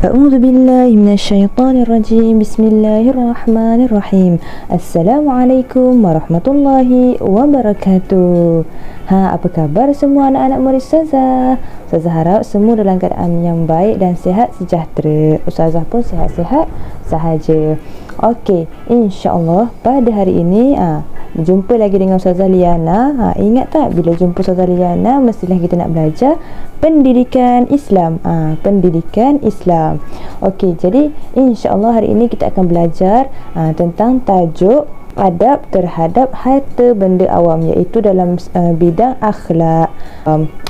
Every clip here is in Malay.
A'udzu billahi minasyaitonir rajim. Bismillahirrahmanirrahim. Assalamualaikum warahmatullahi wabarakatuh. Apa khabar semua anak-anak murid Ustazah? Ustazah harap semua dalam keadaan yang baik dan sihat sejahtera. Ustazah pun sihat-sihat sahaja. Okey, insya-Allah pada hari ini jumpa lagi dengan Ustazah Liana. Ingat tak bila jumpa Ustazah Liana mestilah kita nak belajar pendidikan Islam. Pendidikan Islam. Okey, jadi insya-Allah hari ini kita akan belajar tentang tajuk adab terhadap harta benda awam, iaitu dalam bidang akhlak.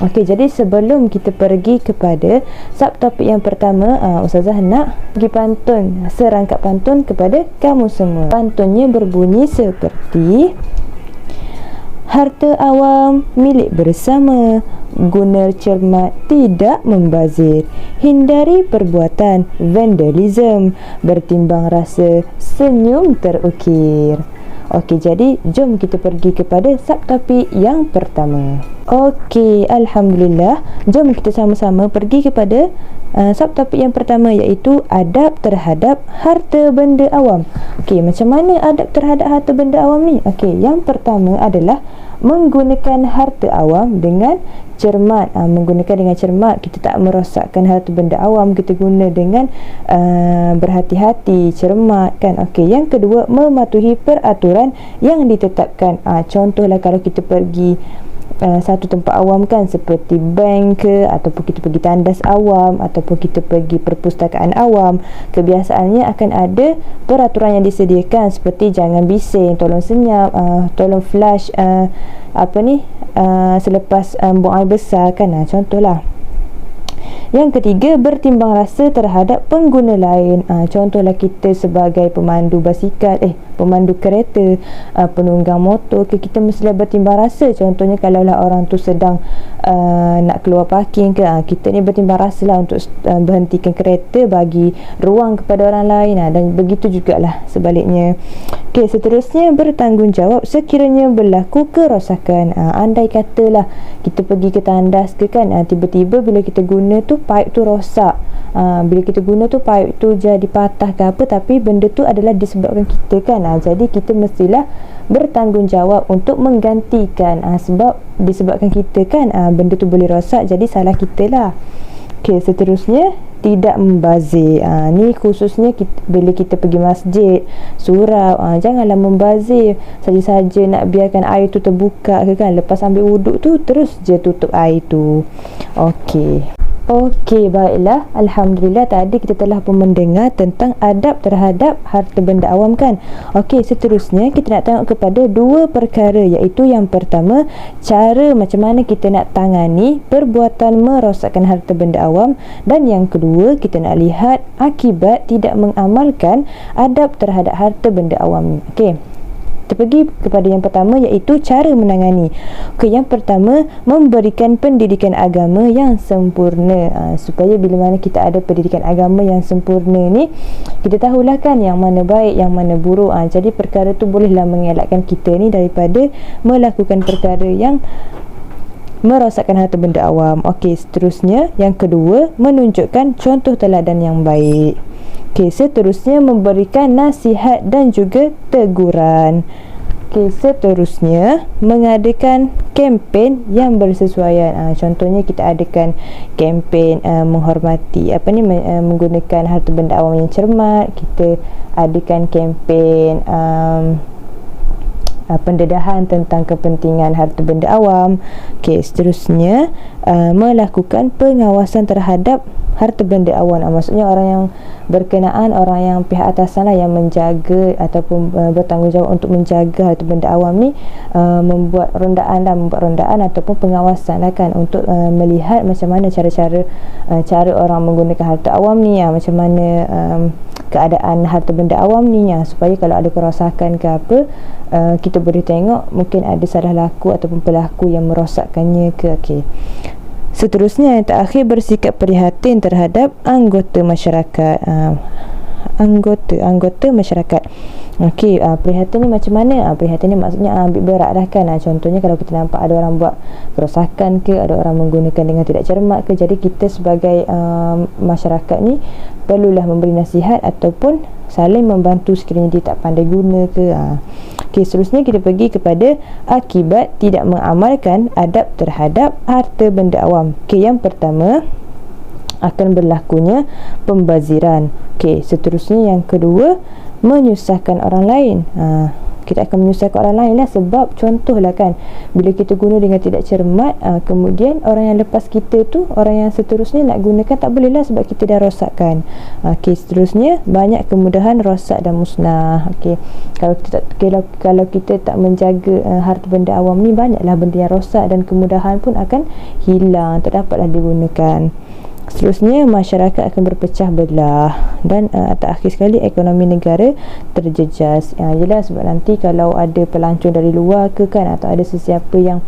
Okey, jadi sebelum kita pergi kepada subtopik yang pertama, Ustazah nak bagi pantun, serangkap pantun kepada kamu semua. Pantunnya berbunyi seperti: harta awam milik bersama, guna cermat tidak membazir, hindari perbuatan vandalism, bertimbang rasa senyum terukir. Okey, jadi jom kita pergi kepada subtopik yang pertama. Okey, alhamdulillah, jom kita sama-sama pergi kepada subtopik yang pertama, iaitu adab terhadap harta benda awam. Okey, macam mana adab terhadap harta benda awam ni? Okey, yang pertama adalah menggunakan harta awam dengan cermat. Menggunakan dengan cermat, kita tak merosakkan harta benda awam, kita guna dengan berhati-hati, cermat kan. Okey, yang kedua, mematuhi peraturan yang ditetapkan. Contohlah kalau kita pergi satu tempat awam kan, seperti bank ke, ataupun kita pergi tandas awam, ataupun kita pergi perpustakaan awam, kebiasaannya akan ada peraturan yang disediakan, seperti jangan bising, tolong senyap, tolong flush selepas buang air besar kan, contohlah. Yang ketiga, bertimbang rasa terhadap pengguna lain. Contohlah kita sebagai pemandu basikal, pemandu kereta, penunggang motor, kita mestilah bertimbang rasa. Contohnya kalaulah orang tu sedang nak keluar parking ke, kita ni bertimbang rasa lah untuk berhentikan kereta, bagi ruang kepada orang lain, dan begitu jugalah sebaliknya. Okey, seterusnya, bertanggungjawab sekiranya berlaku kerosakan. Andai katalah kita pergi ke tandas ke kan, tiba-tiba bila kita guna tu pipe tu rosak, bila kita guna tu pipe tu jadi patah ke apa, tapi benda tu adalah disebabkan kita kan. Jadi kita mestilah bertanggungjawab untuk menggantikan, sebab disebabkan kita kan benda tu boleh rosak, jadi salah kita lah. Okey, seterusnya, tidak membazir. Ni khususnya bila kita pergi masjid, surau, janganlah membazir saja-saja nak biarkan air tu terbuka ke kan, lepas ambil wuduk tu terus je tutup air tu. Okey, baiklah. Alhamdulillah, tadi kita telah pun mendengar tentang adab terhadap harta benda awam kan. Okey, seterusnya kita nak tengok kepada dua perkara, iaitu yang pertama, cara macam mana kita nak tangani perbuatan merosakkan harta benda awam, dan yang kedua, kita nak lihat akibat tidak mengamalkan adab terhadap harta benda awam. Okey, kita pergi kepada yang pertama, iaitu cara menangani. Okey, yang pertama, memberikan pendidikan agama yang sempurna. Supaya bila mana kita ada pendidikan agama yang sempurna ni, kita tahulah kan yang mana baik, yang mana buruk. Jadi perkara tu bolehlah mengelakkan kita ni daripada melakukan perkara yang merosakkan harta benda awam. Okey, seterusnya, yang kedua, menunjukkan contoh teladan yang baik. Okey, seterusnya, memberikan nasihat dan juga teguran. Okey, seterusnya, mengadakan kempen yang bersesuaian. Contohnya kita adakan kempen menghormati menggunakan harta benda awam yang cermat. Kita adakan kempen pendedahan tentang kepentingan harta benda awam. Okey, seterusnya, melakukan pengawasan terhadap harta benda awam. Maksudnya orang yang berkenaan, orang yang pihak atasan lah yang menjaga ataupun bertanggungjawab untuk menjaga harta benda awam ni, membuat rondaan ataupun pengawasan lah kan, untuk melihat macam mana cara orang menggunakan harta awam ni, macam mana keadaan harta benda awam ni, supaya kalau ada kerosakan ke apa, kita boleh tengok mungkin ada salah laku ataupun pelaku yang merosakkannya ke. Okey, seterusnya, yang terakhir, bersikap prihatin terhadap anggota masyarakat. anggota masyarakat. Okey, prihatin ni macam mana? Prihatin ni maksudnya ambil berat dah kan. Contohnya kalau kita nampak ada orang buat kerosakan ke, ada orang menggunakan dengan tidak cermat ke, jadi kita sebagai masyarakat ni perlulah memberi nasihat ataupun saling membantu sekiranya dia tak pandai guna ke. Okey, seterusnya kita pergi kepada akibat tidak mengamalkan adab terhadap harta benda awam. Okey, yang pertama akan berlakunya pembaziran. Okey, seterusnya yang kedua, menyusahkan orang lain. Kita akan menyusahkan orang lain lah, sebab contohlah kan, bila kita guna dengan tidak cermat, kemudian orang yang lepas kita tu, orang yang seterusnya nak gunakan tak boleh lah, sebab kita dah rosakkan. Okey, seterusnya banyak kemudahan rosak dan musnah. Okey, kalau kita tak menjaga harta benda awam ni, banyaklah benda yang rosak dan kemudahan pun akan hilang, tak dapatlah digunakan. Seterusnya masyarakat akan berpecah belah dan terakhir sekali ekonomi negara terjejas. Yelah, sebab nanti kalau ada pelancong dari luar ke kan, atau ada sesiapa yang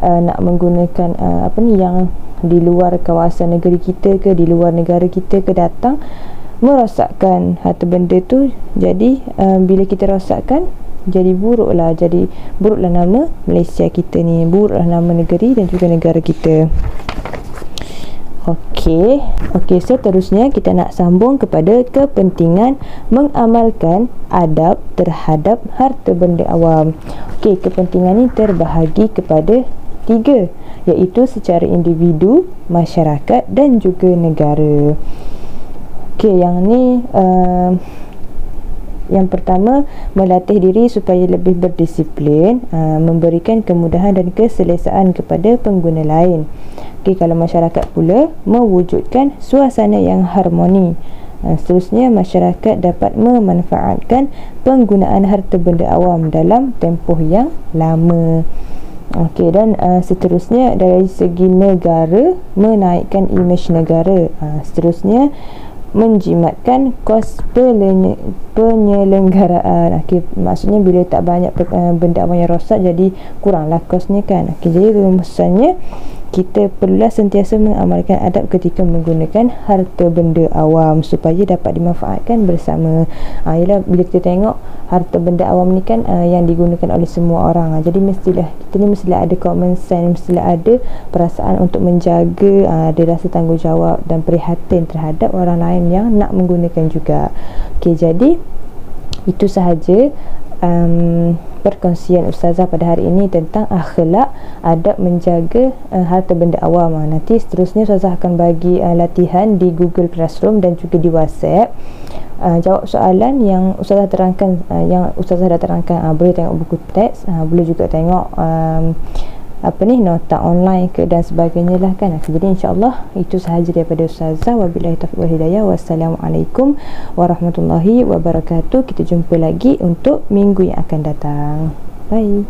nak menggunakan yang di luar kawasan negeri kita ke, di luar negara kita ke, datang merosakkan harta benda tu. Jadi bila kita rosakkan, jadi buruklah nama Malaysia kita ni, buruklah nama negeri dan juga negara kita. Okey, seterusnya kita nak sambung kepada kepentingan mengamalkan adab terhadap harta benda awam. Okey, kepentingan ni terbahagi kepada 3, iaitu secara individu, masyarakat dan juga negara. Okey, yang ni yang pertama, melatih diri supaya lebih berdisiplin, memberikan kemudahan dan keselesaan kepada pengguna lain. Okey, kalau masyarakat pula mewujudkan suasana yang harmoni. Seterusnya, masyarakat dapat memanfaatkan penggunaan harta benda awam dalam tempoh yang lama. Okey, dan seterusnya dari segi negara, menaikkan imej negara. Seterusnya, menjimatkan kos penyelenggaraan. Okey, maksudnya bila tak banyak benda awam yang rosak, jadi kuranglah kosnya kan. Okey, jadi rumusannya, kita perlulah sentiasa mengamalkan adab ketika menggunakan harta benda awam supaya dapat dimanfaatkan bersama. Ialah bila kita tengok harta benda awam ni kan yang digunakan oleh semua orang, jadi kita ni mestilah ada common sense, mestilah ada perasaan untuk menjaga, ada rasa tanggungjawab dan prihatin terhadap orang lain yang nak menggunakan juga. Okey, jadi itu sahaja perkongsian Ustazah pada hari ini tentang akhlak adab menjaga harta benda awam. Nanti seterusnya Ustazah akan bagi latihan di Google Classroom dan juga di WhatsApp. Jawab soalan yang Ustazah terangkan, boleh tengok buku teks, boleh juga tengok nota online ke dan sebagainya lah kan. Jadi insya-Allah itu sahaja daripada Ustazah. Wabillahi taufiq wal hidayah. Wassalamualaikum warahmatullahi wabarakatuh. Kita jumpa lagi untuk minggu yang akan datang. Bye.